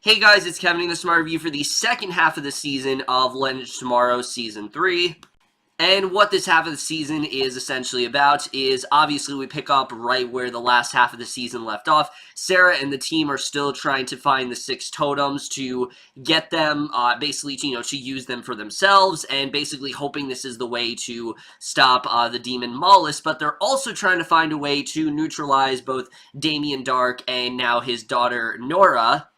Hey guys, it's Kevin in the Smart Review for the second half of the season of Legend of Tomorrow Season 3. And what this half of the season is essentially about is, obviously, we pick up right where the last half of the season left off. Sarah and the team are still trying to find the 6 totems to get them, basically, to use them for themselves, and basically hoping this is the way to stop the demon Maulus, but they're also trying to find a way to neutralize both Damien Dark and now his daughter, Nora.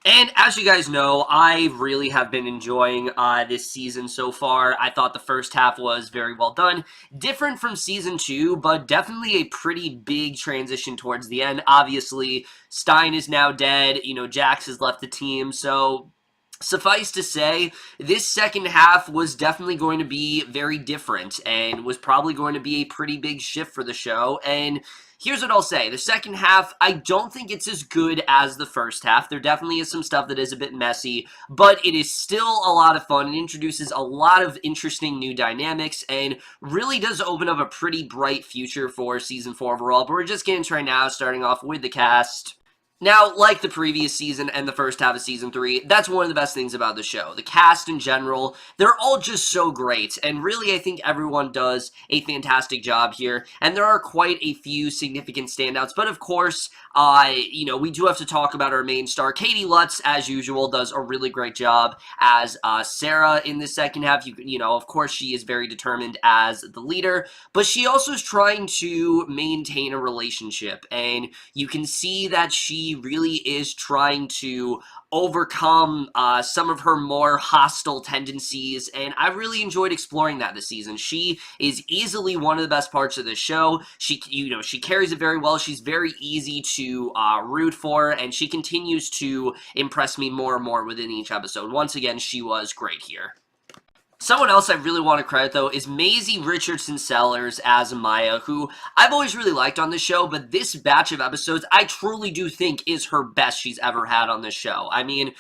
And as you guys know, I really have been enjoying this season so far. I thought the first half was very well done. Different from Season 2, but definitely a pretty big transition towards the end. Obviously, Stein is now dead. Jax has left the team, so suffice to say, this second half was definitely going to be very different and was probably going to be a pretty big shift for the show. And here's what I'll say. The second half, I don't think it's as good as the first half. There definitely is some stuff that is a bit messy, but it is still a lot of fun. It introduces a lot of interesting new dynamics and really does open up a pretty bright future for Season 4 overall. But we're just getting to right now, starting off with the cast. Now, like the previous season and the first half of Season 3, that's one of the best things about the show. The cast in general, they're all just so great, and really I think everyone does a fantastic job here, and there are quite a few significant standouts, but of course, we do have to talk about our main star. Caity Lotz, as usual, does a really great job as Sarah in the second half. Of course, she is very determined as the leader, but she also is trying to maintain a relationship, and you can see that she really is trying to overcome some of her more hostile tendencies, and I really enjoyed exploring that this season. She is easily one of the best parts of the show. She carries it very well. She's very easy to root for, and she continues to impress me more and more within each episode. Once again, she was great here. Someone else I really want to credit, though, is Maisie Richardson Sellers as Maya, who I've always really liked on this show, but this batch of episodes, I truly do think is her best she's ever had on this show. I mean,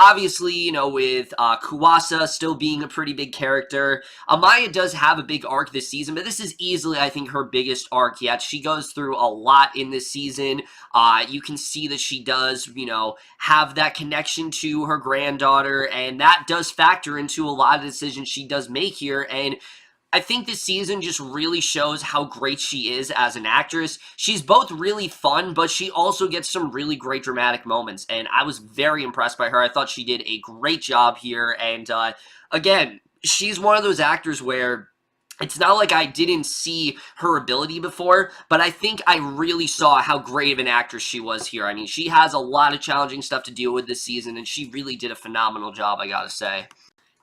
obviously, with Kuwasa still being a pretty big character, Amaya does have a big arc this season, but this is easily, I think, her biggest arc yet. She goes through a lot in this season. You can see that she does, have that connection to her granddaughter, and that does factor into a lot of decisions she does make here, and I think this season just really shows how great she is as an actress. She's both really fun, but she also gets some really great dramatic moments, and I was very impressed by her. I thought she did a great job here, and again, she's one of those actors where it's not like I didn't see her ability before, but I think I really saw how great of an actress she was here. I mean, she has a lot of challenging stuff to deal with this season, and she really did a phenomenal job, I gotta say.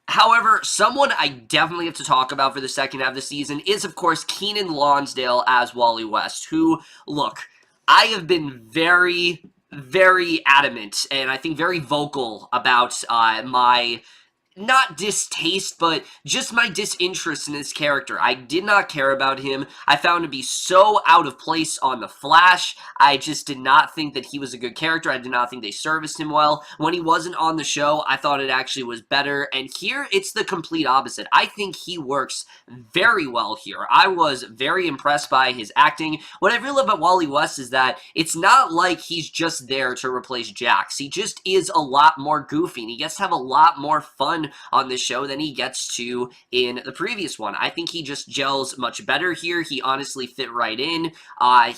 However, someone I definitely have to talk about for the second half of the season is, of course, Keiynan Lonsdale as Wally West, who, look, I have been very, very adamant, and I think very vocal about my not distaste, but just my disinterest in his character. I did not care about him. I found him to be so out of place on The Flash. I just did not think that he was a good character. I did not think they serviced him well. When he wasn't on the show, I thought it actually was better, and here it's the complete opposite. I think he works very well here. I was very impressed by his acting. What I really love about Wally West is that it's not like he's just there to replace Jax. He just is a lot more goofy, and he gets to have a lot more fun on this show than he gets to in the previous one. I think he just gels much better here. He honestly fit right in.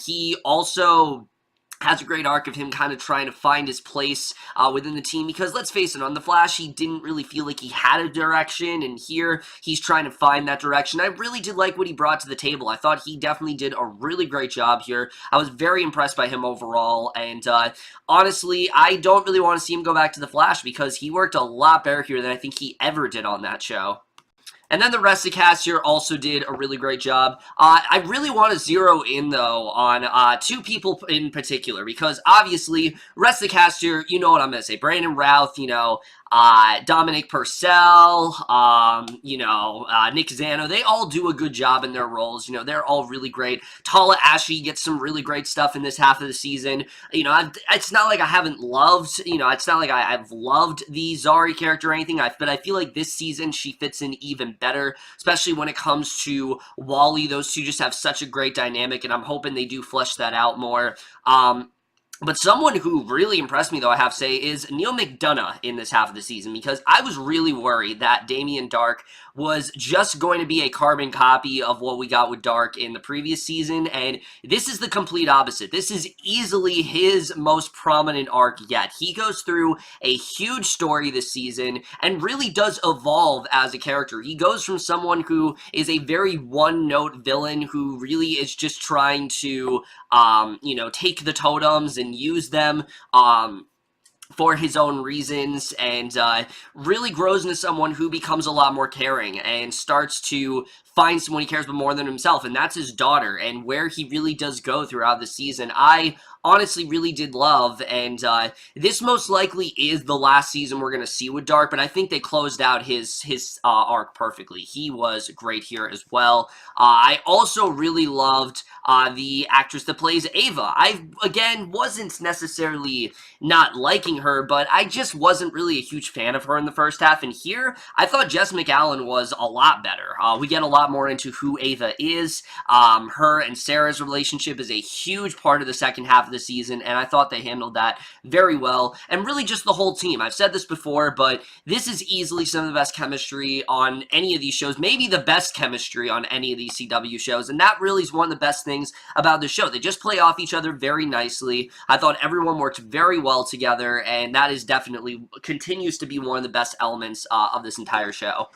He also has a great arc of him kind of trying to find his place within the team, because let's face it, on The Flash, he didn't really feel like he had a direction, and here he's trying to find that direction. I really did like what he brought to the table. I thought he definitely did a really great job here. I was very impressed by him overall, and honestly, I don't really want to see him go back to The Flash, because he worked a lot better here than I think he ever did on that show. And then the rest of the cast here also did a really great job. I really want to zero in, though, on 2 people in particular, because obviously, rest of the cast here, you know what I'm going to say. Brandon Routh, Dominic, Purcell, Nick Zano, they all do a good job in their roles. They're all really great. Tala, Ashe gets some really great stuff in this half of the season. It's not like I haven't loved, it's not like I've loved the Zari character or anything, but I feel like this season she fits in even better, especially when it comes to Wally. Those two just have such a great dynamic, and I'm hoping they do flesh that out more. But someone who really impressed me, though, I have to say, is Neil McDonough in this half of the season, because I was really worried that Damien Dark was just going to be a carbon copy of what we got with Dark in the previous season, and this is the complete opposite. This is easily his most prominent arc yet. He goes through a huge story this season and really does evolve as a character. He goes from someone who is a very one-note villain who really is just trying to take the totems and use them, for his own reasons, and really grows into someone who becomes a lot more caring and starts to find someone he cares about more than himself, and that's his daughter, and where he really does go throughout the season. I honestly really did love, and this most likely is the last season we're going to see with Dark, but I think they closed out his arc perfectly. He was great here as well. I also really loved the actress that plays Ava. I, again, wasn't necessarily not liking her, but I just wasn't really a huge fan of her in the first half, and here, I thought Jess McAllen was a lot better. We get a lot more into who Ava is. Her and Sarah's relationship is a huge part of the second half of the season, and I thought they handled that very well, and really just the whole team. I've said this before, but this is easily some of the best chemistry on any of these shows, maybe the best chemistry on any of these CW shows, and that really is one of the best things about the show. They just play off each other very nicely. I thought everyone worked very well together, and that is definitely continues to be one of the best elements of this entire show.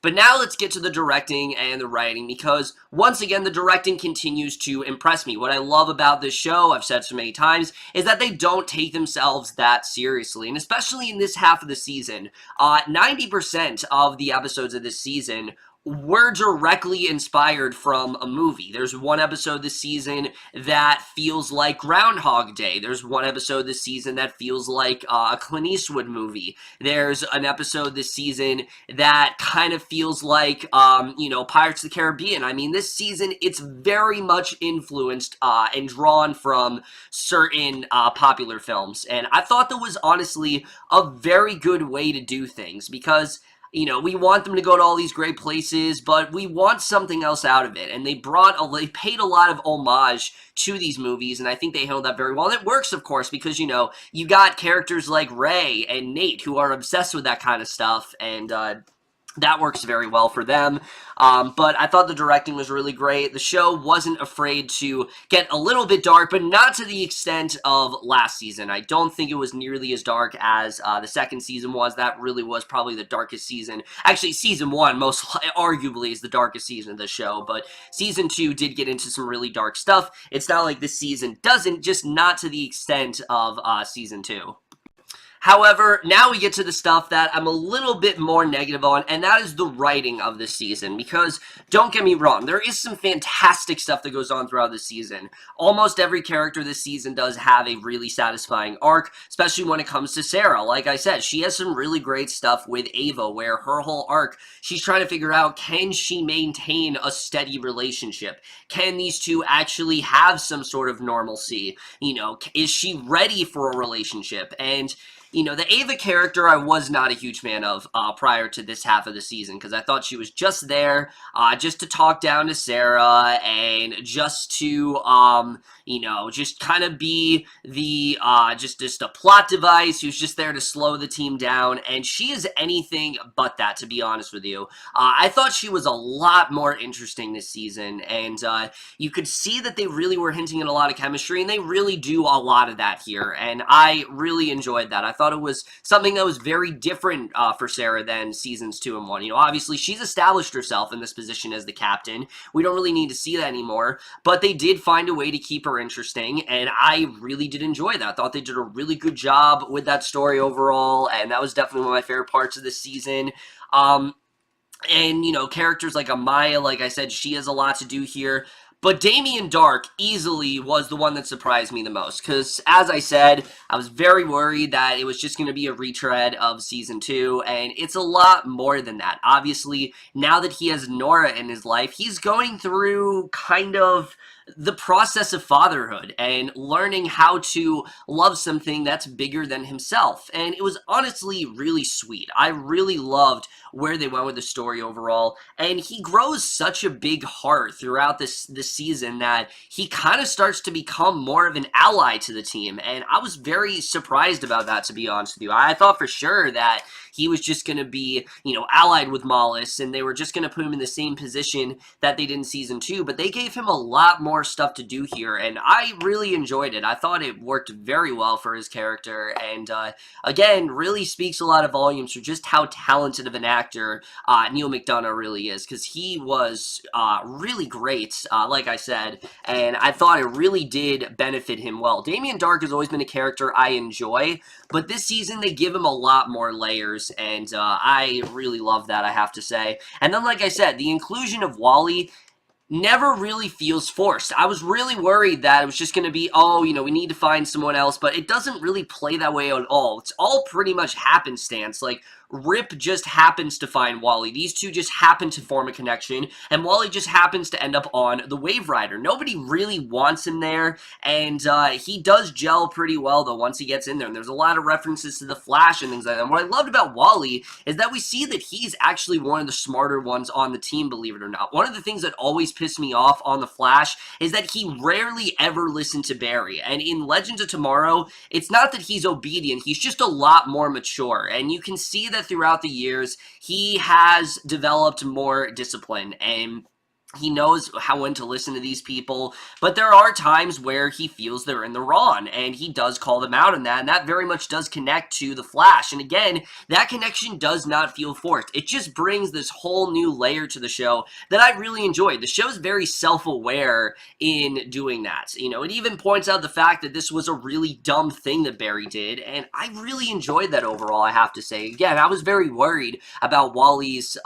But now let's get to the directing and the writing, because once again, the directing continues to impress me. What I love about this show, I've said so many times, is that they don't take themselves that seriously, and especially in this half of the season. 90% of the episodes of this season were directly inspired from a movie. There's one episode this season that feels like Groundhog Day. There's one episode this season that feels like a Clint Eastwood movie. There's an episode this season that kind of feels like, Pirates of the Caribbean. I mean, this season, it's very much influenced and drawn from certain popular films. And I thought that was honestly a very good way to do things, because we want them to go to all these great places, but we want something else out of it. And they paid a lot of homage to these movies, and I think they handled that very well. And it works, of course, because, you got characters like Ray and Nate who are obsessed with that kind of stuff, and that works very well for them. But I thought the directing was really great. The show wasn't afraid to get a little bit dark, but not to the extent of last season. I don't think it was nearly as dark as the second season was. That really was probably the darkest season. Actually, season 1 most arguably is the darkest season of the show, but season 2 did get into some really dark stuff. It's not like this season doesn't, just not to the extent of season 2. However, now we get to the stuff that I'm a little bit more negative on, and that is the writing of this season, because, don't get me wrong, there is some fantastic stuff that goes on throughout the season. Almost every character this season does have a really satisfying arc, especially when it comes to Sarah. Like I said, she has some really great stuff with Ava, where her whole arc, she's trying to figure out, can she maintain a steady relationship? Can these two actually have some sort of normalcy? Is she ready for a relationship? And the Ava character I was not a huge fan of prior to this half of the season, because I thought she was just there just to talk down to Sarah and just to, just kind of be the, just a plot device who's just there to slow the team down, and she is anything but that, to be honest with you. I thought she was a lot more interesting this season, and you could see that they really were hinting at a lot of chemistry, and they really do a lot of that here, and I really enjoyed that. I thought it was something that was very different for Sarah than seasons 2 and 1. Obviously, she's established herself in this position as the captain. We don't really need to see that anymore, but they did find a way to keep her interesting, and I really did enjoy that. I thought they did a really good job with that story overall, and that was definitely one of my favorite parts of this season. And, characters like Amaya, like I said, she has a lot to do here. But Damien Dark easily was the one that surprised me the most, because, as I said, I was very worried that it was just going to be a retread of Season 2, and it's a lot more than that. Obviously, now that he has Nora in his life, he's going through kind of the process of fatherhood and learning how to love something that's bigger than himself. And it was honestly really sweet. I really loved where they went with the story overall, and he grows such a big heart throughout this season that he kind of starts to become more of an ally to the team, and I was very surprised about that, to be honest with you. I thought for sure that he was just going to be, allied with Mollis, and they were just going to put him in the same position that they did in Season 2, but they gave him a lot more stuff to do here, and I really enjoyed it. I thought it worked very well for his character, and again, really speaks a lot of volumes for just how talented of an actor Neil McDonough really is, because he was really great, like I said, and I thought it really did benefit him well. Damien Dark has always been a character I enjoy, but this season they give him a lot more layers, and I really love that, I have to say. And then, like I said, the inclusion of Wally never really feels forced. I was really worried that it was just going to be, we need to find someone else, but it doesn't really play that way at all. It's all pretty much happenstance. Like, Rip just happens to find Wally. These two just happen to form a connection, and Wally just happens to end up on the Wave Rider. Nobody really wants him there, and he does gel pretty well, though, once he gets in there, and there's a lot of references to the Flash and things like that. And what I loved about Wally is that we see that he's actually one of the smarter ones on the team, believe it or not. One of the things that always pissed me off on the Flash is that he rarely ever listened to Barry, and in Legends of Tomorrow, it's not that he's obedient, he's just a lot more mature, and you can see that throughout the years, he has developed more discipline, and he knows when to listen to these people, but there are times where he feels they're in the wrong, and he does call them out on that, and that very much does connect to the Flash, and again, that connection does not feel forced. It just brings this whole new layer to the show that I really enjoyed. The show's very self-aware in doing that. It even points out the fact that this was a really dumb thing that Barry did, and I really enjoyed that overall, I have to say. Again, I was very worried about Wally's,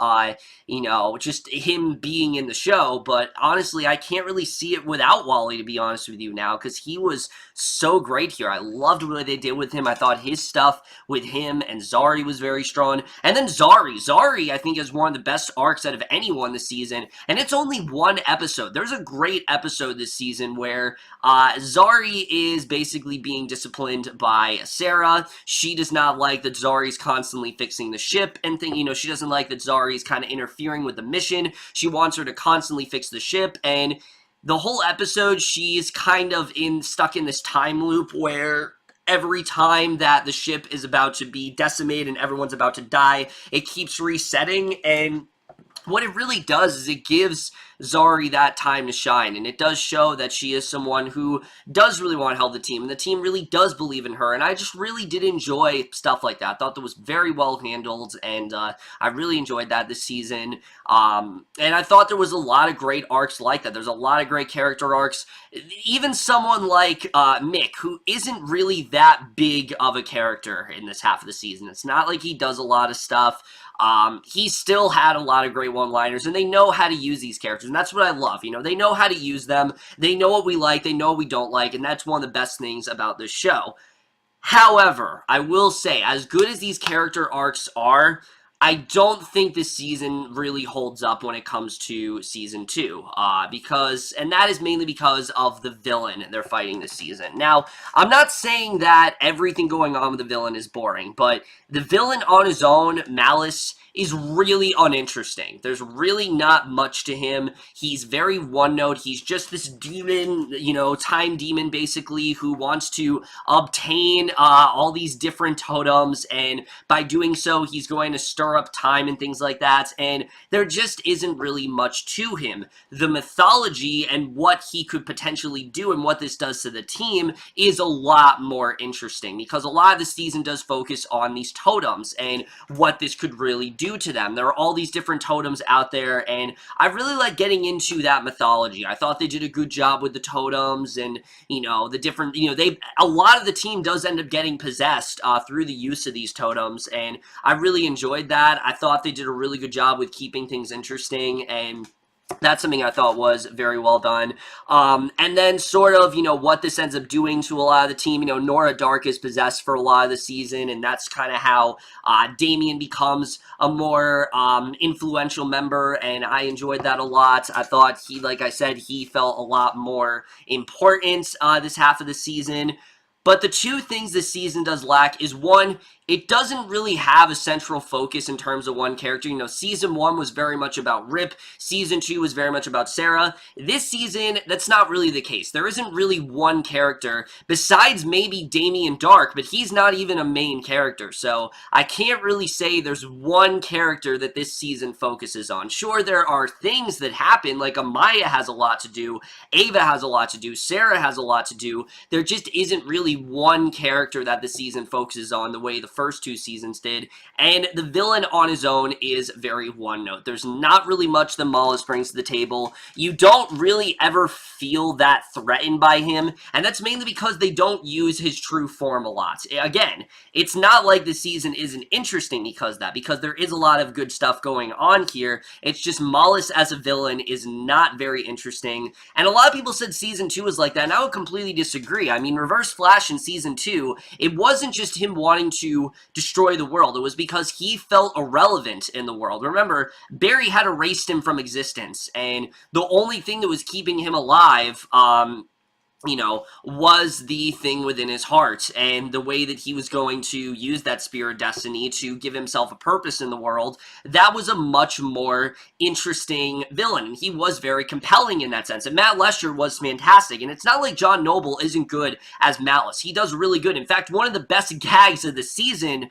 just him being in the show, but honestly, I can't really see it without Wally, to be honest with you now, because he was so great here. I loved what they did with him. I thought his stuff with him and Zari was very strong. And then Zari, I think, is one of the best arcs out of anyone this season, and it's only one episode. There's a great episode this season where Zari is basically being disciplined by Sarah. She does not like that Zari's constantly fixing the ship and she doesn't like that Zari's kind of interfering with the mission. She wants her to constantly fix the ship, and the whole episode she's kind of stuck in this time loop where every time that the ship is about to be decimated and everyone's about to die, it keeps resetting, and what it really does is it gives Zari that time to shine, and it does show that she is someone who does really want to help the team, and the team really does believe in her, and I just really did enjoy stuff like that. I thought that was very well handled, and I really enjoyed that this season, and I thought there was a lot of great arcs like that. There's a lot of great character arcs, even someone like Mick, who isn't really that big of a character in this half of the season. It's not like he does a lot of stuff. He still had a lot of great one-liners, and they know how to use these characters, and that's what I love. They know how to use them, they know what we like, they know what we don't like, and that's one of the best things about this show. However, I will say, as good as these character arcs are, I don't think this season really holds up when it comes to Season 2, and that is mainly because of the villain they're fighting this season. Now, I'm not saying that everything going on with the villain is boring, but the villain on his own, Malice, is really uninteresting. There's really not much to him. He's very one-note. He's just this demon, time demon, basically, who wants to obtain all these different totems, and by doing so, he's going to stir up time and things like that, and there just isn't really much to him. The mythology and what he could potentially do and what this does to the team is a lot more interesting, because a lot of the season does focus on these totems and what this could really do to them. There are all these different totems out there, and I really like getting into that mythology. I thought they did a good job with the totems, and the different, a lot of the team does end up getting possessed through the use of these totems, and I really enjoyed that. I thought they did a really good job with keeping things interesting, and That's something I thought was very well done. And then sort of, what this ends up doing to a lot of the team. Nora Dark is possessed for a lot of the season, and that's kind of how Damien becomes a more influential member, and I enjoyed that a lot. I thought he, like I said, he felt a lot more important this half of the season. But the two things this season does lack is, one, it doesn't really have a central focus in terms of one character. Season 1 was very much about Rip. Season 2 was very much about Sarah. This season, that's not really the case. There isn't really one character, besides maybe Damien Dark, but he's not even a main character. So I can't really say there's one character that this season focuses on. Sure, there are things that happen, like Amaya has a lot to do, Ava has a lot to do, Sarah has a lot to do. There just isn't really one character that the season focuses on the way the first 2 seasons did, and the villain on his own is very one note. There's not really much that Mollis brings to the table. You don't really ever feel that threatened by him, and that's mainly because they don't use his true form a lot. Again, it's not like the season isn't interesting because of that, because there is a lot of good stuff going on here. It's just Mollis as a villain is not very interesting, and a lot of people said season 2 was like that, and I would completely disagree. I mean, Reverse Flash in season 2, it wasn't just him wanting to destroy the world. It was because he felt irrelevant in the world. Remember, Barry had erased him from existence, and the only thing that was keeping him alive, was the thing within his heart, and the way that he was going to use that Spear of Destiny to give himself a purpose in the world. That was a much more interesting villain, and he was very compelling in that sense, and Matt Lesher was fantastic, and it's not like John Noble isn't good as Malice. He does really good. In fact, one of the best gags of the season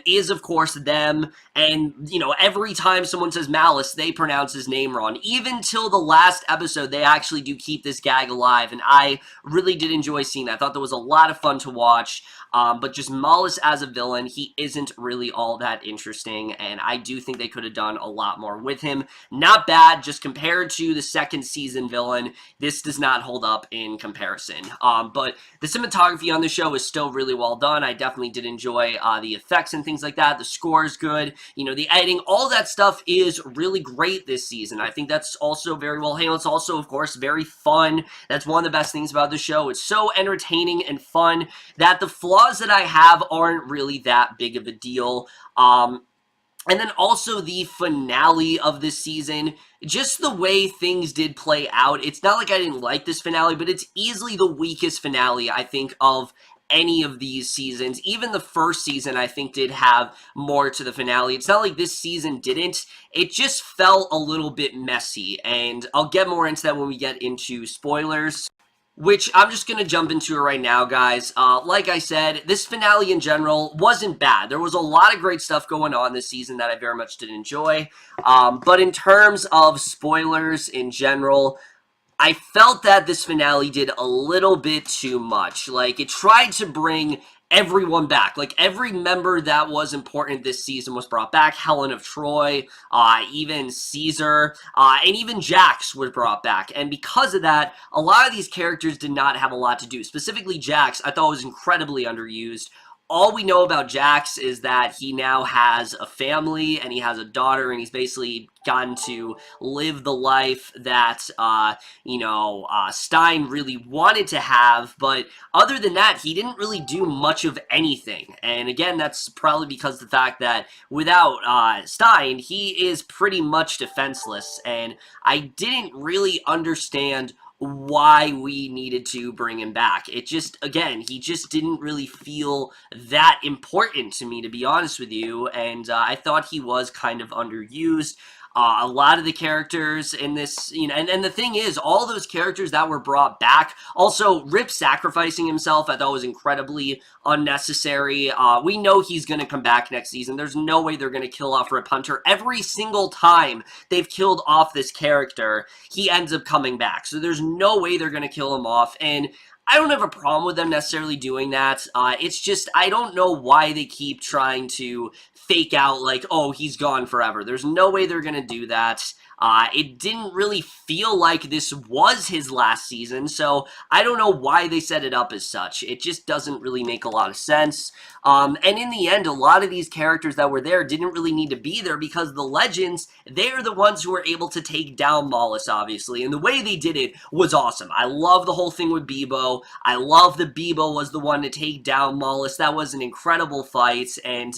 is, of course, them, and, every time someone says Malice, they pronounce his name wrong. Even till the last episode, they actually do keep this gag alive, and I really did enjoy seeing that. I thought that was a lot of fun to watch, but just Mollis as a villain, he isn't really all that interesting, and I do think they could have done a lot more with him. Not bad, just compared to the second season villain, this does not hold up in comparison. But the cinematography on the show is still really well done. I definitely did enjoy the effects and things like that. The score is good. The editing, all that stuff is really great this season. I think that's also very well handled. It's also, of course, very fun. That's one of the best things about the show. It's so entertaining and fun that the flaws that I have aren't really that big of a deal. And then also the finale of this season, just the way things did play out. It's not like I didn't like this finale, but it's easily the weakest finale, I think, of any of these seasons. Even the first season, I think, did have more to the finale. It's not like this season didn't. It just felt a little bit messy, and I'll get more into that when we get into spoilers, which I'm just going to jump into it right now, guys. Like I said, this finale in general wasn't bad. There was a lot of great stuff going on this season that I very much did enjoy. But in terms of spoilers in general, I felt that this finale did a little bit too much. Like, it tried to bring everyone back. Like, every member that was important this season was brought back. Helen of Troy, even Caesar, and even Jax was brought back. And because of that, a lot of these characters did not have a lot to do. Specifically, Jax, I thought was incredibly underused. All we know about Jax is that he now has a family, and he has a daughter, and he's basically gotten to live the life that, Stein really wanted to have, but other than that, he didn't really do much of anything. And again, that's probably because of the fact that without Stein, he is pretty much defenseless, and I didn't really understand why we needed to bring him back. It just, again, he just didn't really feel that important to me, to be honest with you, and I thought he was kind of underused. A lot of the characters in this, and the thing is, all those characters that were brought back, also Rip sacrificing himself, I thought was incredibly unnecessary. We know he's going to come back next season. There's no way they're going to kill off Rip Hunter. Every single time they've killed off this character, he ends up coming back. So there's no way they're going to kill him off, and I don't have a problem with them necessarily doing that. It's just, I don't know why they keep trying to fake out like, oh, he's gone forever. There's no way they're going to do that. It didn't really feel like this was his last season, so I don't know why they set it up as such. It just doesn't really make a lot of sense. And in the end, a lot of these characters that were there didn't really need to be there because the Legends, they're the ones who were able to take down Mollis, obviously, and the way they did it was awesome. I love the whole thing with Bebo. I love that Bebo was the one to take down Mollis. That was an incredible fight, and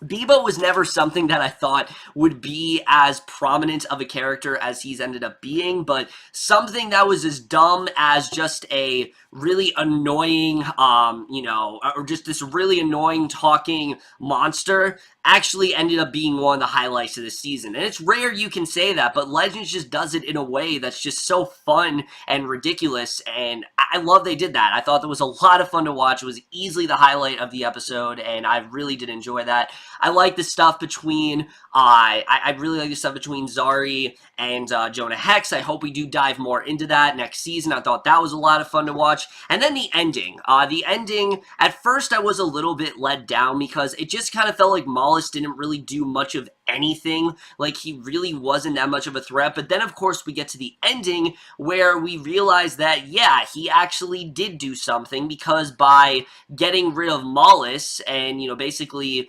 Bebo was never something that I thought would be as prominent of a character as he's ended up being, but something that was as dumb as just a really annoying, or just this really annoying talking monster actually ended up being one of the highlights of the season. And it's rare you can say that, but Legends just does it in a way that's just so fun and ridiculous, and I love they did that. I thought that was a lot of fun to watch. It was easily the highlight of the episode, and I really did enjoy that. I like the stuff between, I really like the stuff between Zari and Jonah Hex. I hope we do dive more into that next season. I thought that was a lot of fun to watch. And then the ending. The ending, at first I was a little bit let down because it just kind of felt like Mollis didn't really do much of anything. Like, he really wasn't that much of a threat. But then, of course, we get to the ending where we realize that, yeah, he actually did do something, because by getting rid of Mollis and, basically,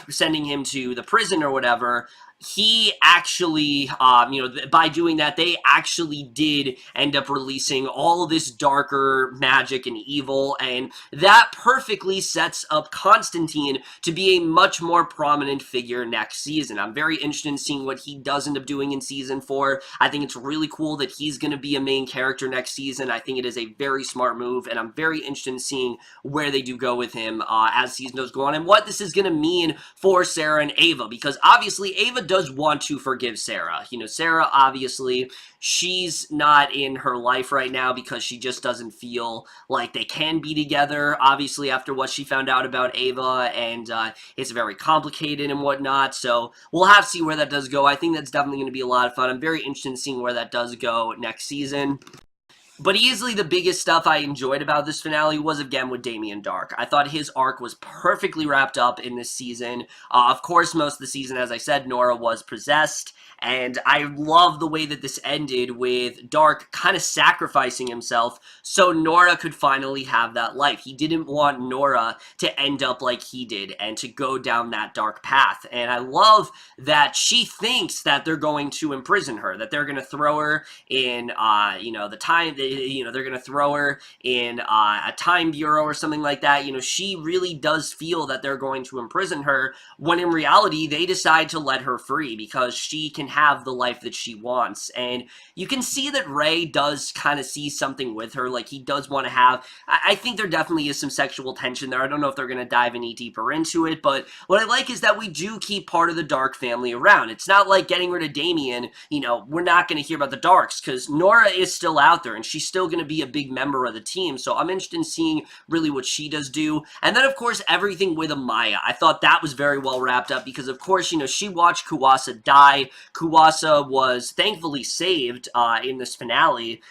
sending him to the prison or whatever, he actually, by doing that, they actually did end up releasing all of this darker magic and evil, and that perfectly sets up Constantine to be a much more prominent figure next season. I'm very interested in seeing what he does end up doing in Season 4. I think it's really cool that he's going to be a main character next season. I think it is a very smart move, and I'm very interested in seeing where they do go with him as season goes on, and what this is going to mean for Sarah and Ava, because obviously Ava does want to forgive Sarah. Sarah, obviously, she's not in her life right now because she just doesn't feel like they can be together, obviously, after what she found out about Ava, and it's very complicated and whatnot, so we'll have to see where that does go. I think that's definitely going to be a lot of fun. I'm very interested in seeing where that does go next season. But easily the biggest stuff I enjoyed about this finale was, again, with Damien Darhk. I thought his arc was perfectly wrapped up in this season. Of course, most of the season, as I said, Nora was possessed, and I love the way that this ended with Darhk kind of sacrificing himself so Nora could finally have that life. He didn't want Nora to end up like he did and to go down that dark path. And I love that she thinks that they're going to imprison her, that they're going to throw her in, they're going to throw her in a time bureau or something like that. She really does feel that they're going to imprison her, when in reality, they decide to let her free because she can have the life that she wants. And you can see that Ray does kind of see something with her, like he does want to have, I think there definitely is some sexual tension there. I don't know if they're going to dive any deeper into it, but what I like is that we do keep part of the Darhk family around. It's not like getting rid of Damien, we're not going to hear about the Darks, because Nora is still out there, and she's still going to be a big member of the team, so I'm interested in seeing really what she does do. And then, of course, everything with Amaya. I thought that was very well wrapped up, because, of course, she watched Kuwasa die. Kuwasa was thankfully saved in this finale,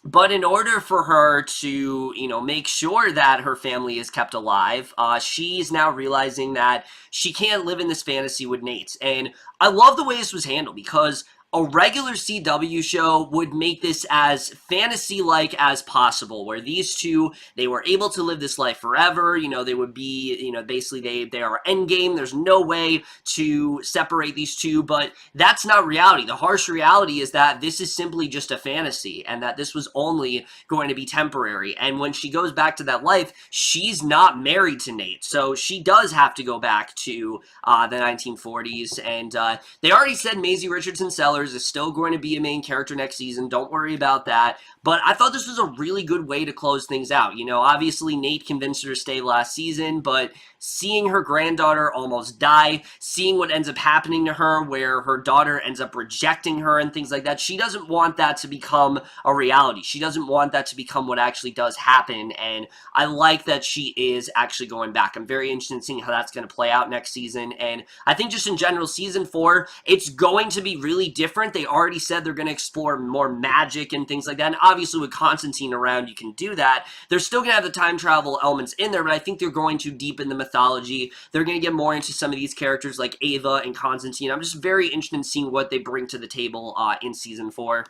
but in order for her to, make sure that her family is kept alive, she's now realizing that she can't live in this fantasy with Nate. And I love the way this was handled, because a regular CW show would make this as fantasy-like as possible, where these two, they were able to live this life forever. They would be, basically they are endgame. There's no way to separate these two, but that's not reality. The harsh reality is that this is simply just a fantasy, and that this was only going to be temporary. And when she goes back to that life, she's not married to Nate, so she does have to go back to the 1940s, and they already said Maisie Richardson Sellers is still going to be a main character next season. Don't worry about that. But I thought this was a really good way to close things out. Obviously Nate convinced her to stay last season, but seeing her granddaughter almost die, seeing what ends up happening to her, where her daughter ends up rejecting her and things like that, she doesn't want that to become a reality. She doesn't want that to become what actually does happen, and I like that she is actually going back. I'm very interested in seeing how that's going to play out next season, and I think just in general, Season 4, it's going to be really different different. They already said they're going to explore more magic and things like that. And obviously with Constantine around, you can do that. They're still going to have the time travel elements in there, but I think they're going to deepen the mythology. They're going to get more into some of these characters like Ava and Constantine. I'm just very interested in seeing what they bring to the table in Season 4.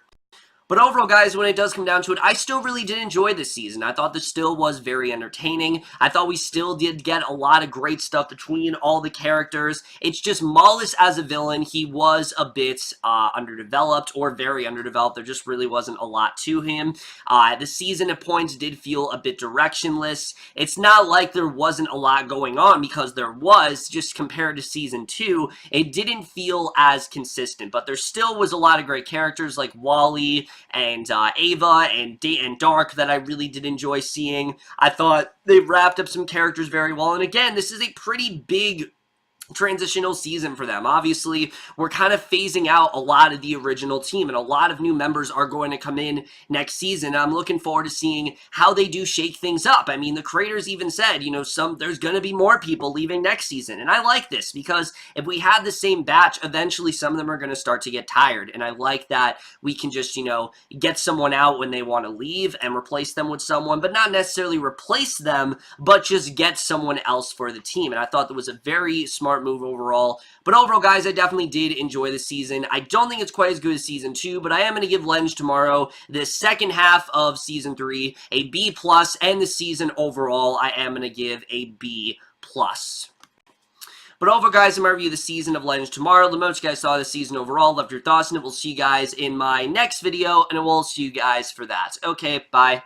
But overall, guys, when it does come down to it, I still really did enjoy this season. I thought this still was very entertaining. I thought we still did get a lot of great stuff between all the characters. It's just Mollis as a villain, he was a bit underdeveloped or very underdeveloped. There just really wasn't a lot to him. The season at points did feel a bit directionless. It's not like there wasn't a lot going on, because there was, just compared to Season 2. It didn't feel as consistent, but there still was a lot of great characters like Wally and Ava and Dark that I really did enjoy seeing. I thought they wrapped up some characters very well, and again, this is a pretty big transitional season for them. Obviously, we're kind of phasing out a lot of the original team, and a lot of new members are going to come in next season. I'm looking forward to seeing how they do shake things up. I mean, the creators even said, you know, there's going to be more people leaving next season, and I like this, because if we have the same batch, eventually some of them are going to start to get tired, and I like that we can just, you know, get someone out when they want to leave and replace them with someone, but not necessarily replace them, but just get someone else for the team. And I thought that was a very smart move overall. But overall, guys, I definitely did enjoy the season. I don't think it's quite as good as Season 2, but I am going to give Legends Tomorrow, the second half of Season 3, a B+, and the season overall, I am going to give a B+. But overall, guys, in my review of the season of Legends Tomorrow, let me know what you guys saw this season overall, left your thoughts, and we'll see you guys in my next video, and we'll see you guys for that. Okay, bye.